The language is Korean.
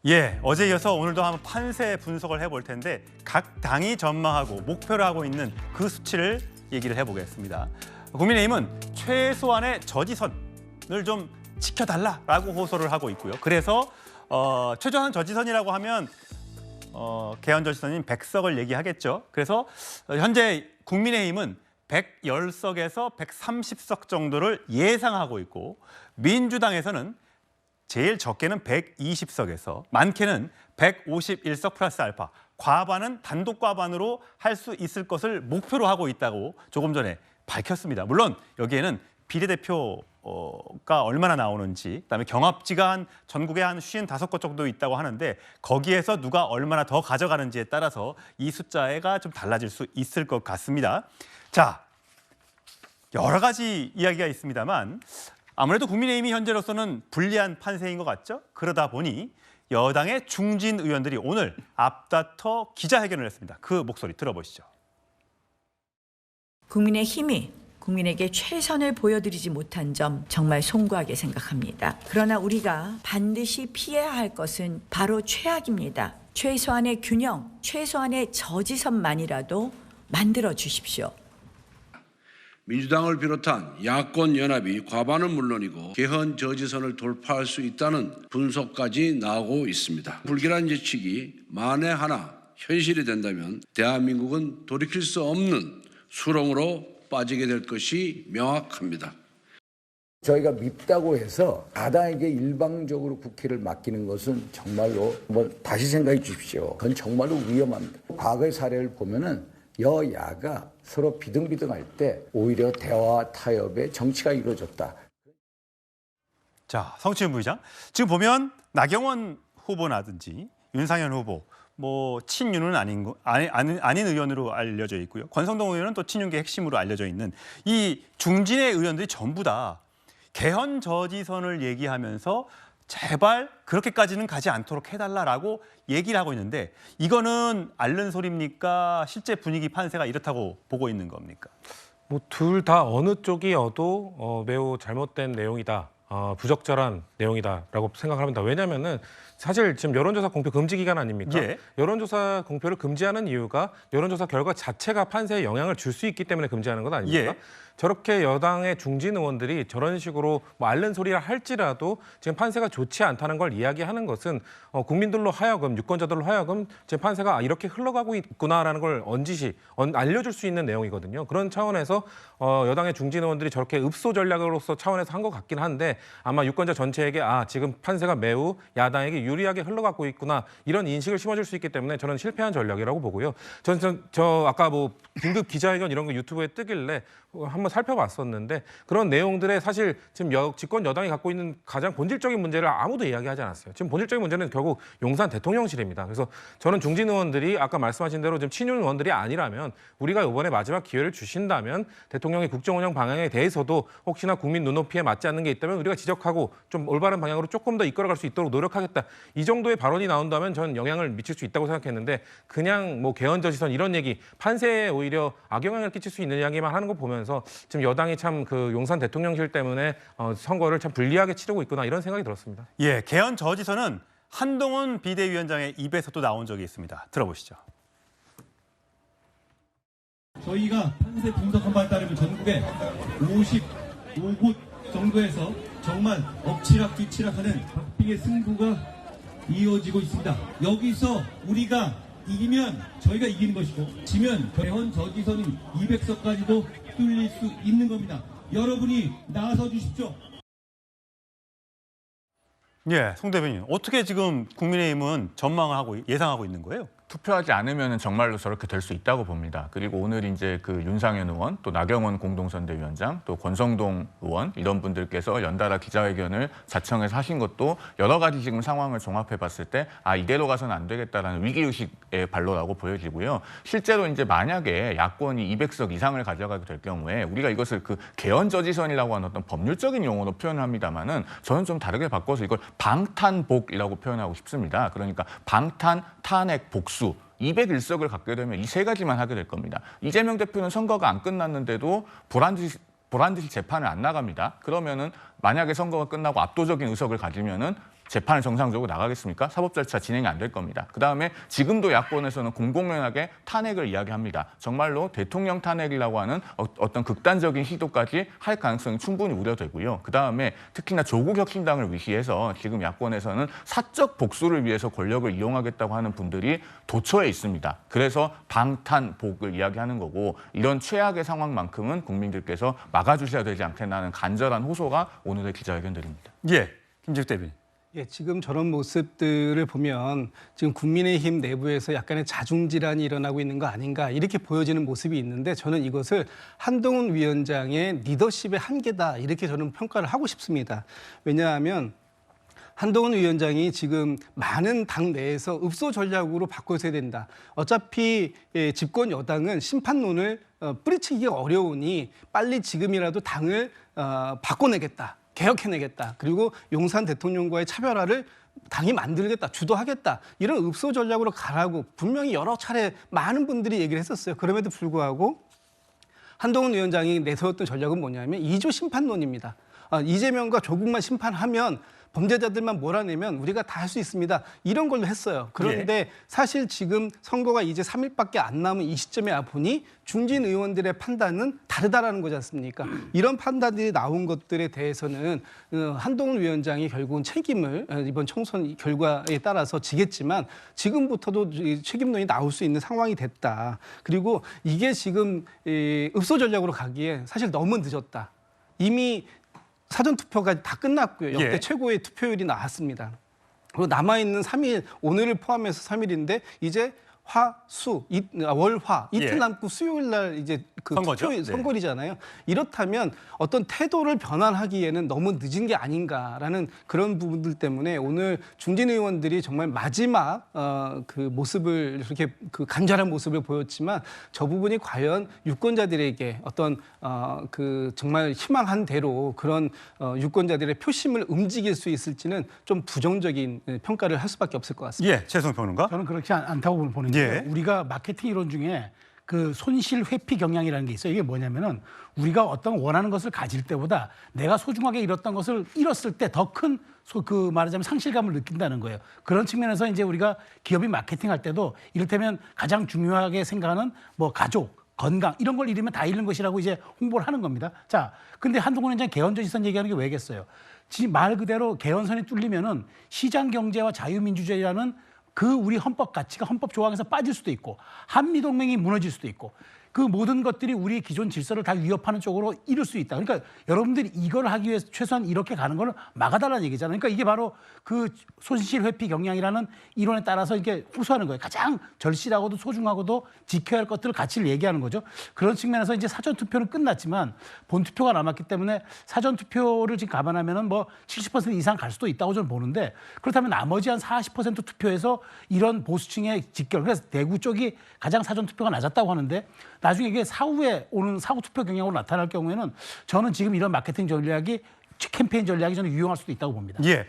예, 어제 이어서 오늘도 한번 판세 분석을 해볼 텐데 각 당이 전망하고 목표로 하고 있는 그 수치를 얘기를 해보겠습니다. 국민의힘은 최소한의 저지선을 좀 지켜달라라고 호소를 하고 있고요. 그래서 최소한 저지선이라고 하면 개헌 저지선인 100석을 얘기하겠죠. 그래서 현재 국민의힘은 110석에서 130석 정도를 예상하고 있고 민주당에서는 제일 적게는 120석에서 많게는 151석 플러스 알파, 과반은 단독 과반으로 할 수 있을 것을 목표로 하고 있다고 조금 전에 밝혔습니다. 물론 여기에는 비례대표가 얼마나 나오는지, 그다음에 경합지가 한 전국에 한 55곳 정도 있다고 하는데 거기에서 누가 얼마나 더 가져가는지에 따라서 이 숫자가 좀 달라질 수 있을 것 같습니다. 자, 여러 가지 이야기가 있습니다만 아무래도 국민의힘이 현재로서는 불리한 판세인 것 같죠? 그러다 보니 여당의 중진 의원들이 오늘 앞다퉈 기자회견을 했습니다. 그 목소리 들어보시죠. 국민의힘이 국민에게 최선을 보여드리지 못한 점 정말 송구하게 생각합니다. 그러나 우리가 반드시 피해야 할 것은 바로 최악입니다. 최소한의 균형, 최소한의 저지선만이라도 만들어 주십시오. 민주당을 비롯한 야권 연합이 과반은 물론이고 개헌 저지선을 돌파할 수 있다는 분석까지 나오고 있습니다. 불길한 예측이 만에 하나 현실이 된다면 대한민국은 돌이킬 수 없는 수렁으로 빠지게 될 것이 명확합니다. 저희가 밉다고 해서 야당에게 일방적으로 국회를 맡기는 것은 정말로 다시 생각해 주십시오. 그건 정말로 위험합니다. 과거의 사례를 보면은 여야가 서로 비등비등할 때 오히려 대화 타협의 정치가 이루어졌다. 자, 성추행 부의장. 지금 보면 나경원 후보라든지 윤상현 후보, 친윤은 아닌 의원으로 알려져 있고요. 권성동 의원은 또 친윤계 핵심으로 알려져 있는 이 중진의 의원들이 전부 다 개헌 저지선을 얘기하면서 제발 그렇게까지는 가지 않도록 해달라라고 얘기를 하고 있는데 이거는 앓는 소리입니까? 실제 분위기 판세가 이렇다고 보고 있는 겁니까? 둘 다 어느 쪽이어도 매우 잘못된 내용이다. 부적절한 내용이다라고 생각을 합니다. 왜냐하면은 사실 지금 여론조사 공표 금지 기간 아닙니까? 예. 여론조사 공표를 금지하는 이유가 여론조사 결과 자체가 판세에 영향을 줄 수 있기 때문에 금지하는 것 아닙니까? 예. 저렇게 여당의 중진 의원들이 저런 식으로 앓는 소리를 할지라도 지금 판세가 좋지 않다는 걸 이야기하는 것은 국민들로 하여금, 유권자들로 하여금 지금 판세가 이렇게 흘러가고 있구나라는 걸 알려줄 수 있는 내용이거든요. 그런 차원에서 여당의 중진 의원들이 저렇게 읍소 전략으로서 차원에서 한 것 같긴 한데 아마 유권자 전체에게 지금 판세가 매우 야당에게 유리하게 흘러가고 있구나 이런 인식을 심어줄 수 있기 때문에 저는 실패한 전략이라고 보고요. 저 아까 긴급 기자회견 이런 거 유튜브에 뜨길래 한번 살펴봤었는데 그런 내용들에 사실 지금 집권 여당이 갖고 있는 가장 본질적인 문제를 아무도 이야기하지 않았어요. 지금 본질적인 문제는 결국 용산 대통령실입니다. 그래서 저는 중진 의원들이 아까 말씀하신 대로 지금 친윤 의원들이 아니라면 우리가 이번에 마지막 기회를 주신다면 대통령의 국정 운영 방향에 대해서도 혹시나 국민 눈높이에 맞지 않는 게 있다면 우리가 지적하고 좀 올바른 방향으로 조금 더 이끌어갈 수 있도록 노력하겠다. 이 정도의 발언이 나온다면 저는 영향을 미칠 수 있다고 생각했는데 그냥 개헌 저지선 이런 얘기 판세에 오히려 악영향을 끼칠 수 있는 이야기만 하는 거 보면서 지금 여당이 참 그 용산 대통령실 때문에 선거를 참 불리하게 치르고 있구나 이런 생각이 들었습니다. 예, 개헌 저지선은 한동훈 비대위원장의 입에서도 나온 적이 있습니다. 들어보시죠. 저희가 판세 분석한 바에 따르면 전국에 55곳 정도에서 정말 엎치락뒤치락하는 박빙의 승부가 이어지고 있습니다. 여기서 우리가 이기면 저희가 이기는 것이고 지면 개헌 저지선인 200석까지도 뚫릴 수 있는 겁니다. 여러분이 나서 주십시오. 예, 송 대변인. 어떻게 지금 국민의힘은 전망하고 예상하고 있는 거예요? 투표하지 않으면 정말로 저렇게 될 수 있다고 봅니다. 그리고 오늘 이제 그 윤상현 의원, 또 나경원 공동선대위원장, 또 권성동 의원 이런 분들께서 연달아 기자회견을 자청해서 하신 것도 여러 가지 지금 상황을 종합해 봤을 때 이대로 가서는 안 되겠다라는 위기의식의 발로라고 보여지고요. 실제로 이제 만약에 야권이 200석 이상을 가져가게 될 경우에 우리가 이것을 그 개헌 저지선이라고 하는 어떤 법률적인 용어로 표현을 합니다만은 저는 좀 다르게 바꿔서 이걸 방탄복이라고 표현하고 싶습니다. 그러니까 방탄, 탄핵, 복수. 201석을 갖게 되면 이 세 가지만 하게 될 겁니다. 이재명 대표는 선거가 안 끝났는데도 보란 듯이 재판을 안 나갑니다. 그러면은 만약에 선거가 끝나고 압도적인 의석을 가지면은 재판을 정상적으로 나가겠습니까? 사법 절차 진행이 안 될 겁니다. 그다음에 지금도 야권에서는 공공연하게 탄핵을 이야기합니다. 정말로 대통령 탄핵이라고 하는 어떤 극단적인 시도까지 할 가능성이 충분히 우려되고요. 그다음에 특히나 조국 혁신당을 위시해서 지금 야권에서는 사적 복수를 위해서 권력을 이용하겠다고 하는 분들이 도처에 있습니다. 그래서 방탄복을 이야기하는 거고 이런 최악의 상황만큼은 국민들께서 막아주셔야 되지 않겠나 하는 간절한 호소가 오늘의 기자회견들입니다. 예, 김재욱 대변인. 예, 지금 저런 모습들을 보면 지금 국민의힘 내부에서 약간의 자중질환이 일어나고 있는 거 아닌가 이렇게 보여지는 모습이 있는데 저는 이것을 한동훈 위원장의 리더십의 한계다 이렇게 저는 평가를 하고 싶습니다. 왜냐하면 한동훈 위원장이 지금 많은 당 내에서 읍소 전략으로 바꿔야 된다. 어차피 집권 여당은 심판론을 뿌리치기가 어려우니 빨리 지금이라도 당을 바꿔내겠다. 개혁해내겠다. 그리고 용산 대통령과의 차별화를 당이 만들겠다. 주도하겠다. 이런 읍소 전략으로 가라고 분명히 여러 차례 많은 분들이 얘기를 했었어요. 그럼에도 불구하고 한동훈 위원장이 내세웠던 전략은 뭐냐면 2조 심판론입니다. 이재명과 조국만 심판하면 범죄자들만 몰아내면 우리가 다 할 수 있습니다. 이런 걸로 했어요. 그런데 사실 지금 선거가 이제 3일밖에 안 남은 이 시점에 보니 중진 의원들의 판단은 다르다라는 거지 않습니까? 이런 판단들이 나온 것들에 대해서는 한동훈 위원장이 결국은 책임을 이번 총선 결과에 따라서 지겠지만 지금부터도 책임론이 나올 수 있는 상황이 됐다. 그리고 이게 지금 읍소 전략으로 가기에 사실 너무 늦었다. 이미 사전투표가 다 끝났고요. 역대 최고의 투표율이 나왔습니다. 그리고 남아있는 3일, 오늘을 포함해서 3일인데 이제 월화 이틀 남고 수요일 날 이제 그 투표 선거리잖아요. 이렇다면 어떤 태도를 변환하기에는 너무 늦은 게 아닌가라는 그런 부분들 때문에 오늘 중진 의원들이 정말 마지막 그 모습을 이렇게 그 간절한 모습을 보였지만 저 부분이 과연 유권자들에게 어떤 그 정말 희망한 대로 그런 유권자들의 표심을 움직일 수 있을지는 좀 부정적인 평가를 할 수밖에 없을 것 같습니다. 예, 최성 평론가. 저는 그렇지 않다고 보는 게 우리가 마케팅 이론 중에 그 손실 회피 경향이라는 게 있어요. 이게 뭐냐면은 우리가 어떤 원하는 것을 가질 때보다 내가 소중하게 잃었던 것을 잃었을 때 더 큰 그 말하자면 상실감을 느낀다는 거예요. 그런 측면에서 이제 우리가 기업이 마케팅할 때도 이를테면 가장 중요하게 생각하는 뭐 가족, 건강 이런 걸 잃으면 다 잃는 것이라고 이제 홍보를 하는 겁니다. 자, 근데 한동훈 위원장 개헌저지선 얘기하는 게 왜겠어요? 말 그대로 개헌선이 뚫리면은 시장 경제와 자유민주주의라는 그 우리 헌법 가치가 헌법 조항에서 빠질 수도 있고 한미동맹이 무너질 수도 있고 그 모든 것들이 우리 기존 질서를 다 위협하는 쪽으로 이룰 수 있다. 그러니까 여러분들이 이걸 하기 위해서 최소한 이렇게 가는 걸 막아달라는 얘기잖아요. 그러니까 이게 바로 그 손실 회피 경향이라는 이론에 따라서 이렇게 호소하는 거예요. 가장 절실하고도 소중하고도 지켜야 할 것들을 가치를 얘기하는 거죠. 그런 측면에서 이제 사전 투표는 끝났지만 본 투표가 남았기 때문에 사전 투표를 지금 감안하면은 뭐 70% 이상 갈 수도 있다고 저는 보는데 그렇다면 나머지 한 40% 투표에서 이런 보수층의 직결, 그래서 대구 쪽이 가장 사전 투표가 낮았다고 하는데 나중에 이게 사후에 오는 사후 투표 경향으로 나타날 경우에는 저는 지금 이런 마케팅 전략이 캠페인 전략이 저는 유용할 수도 있다고 봅니다. 예.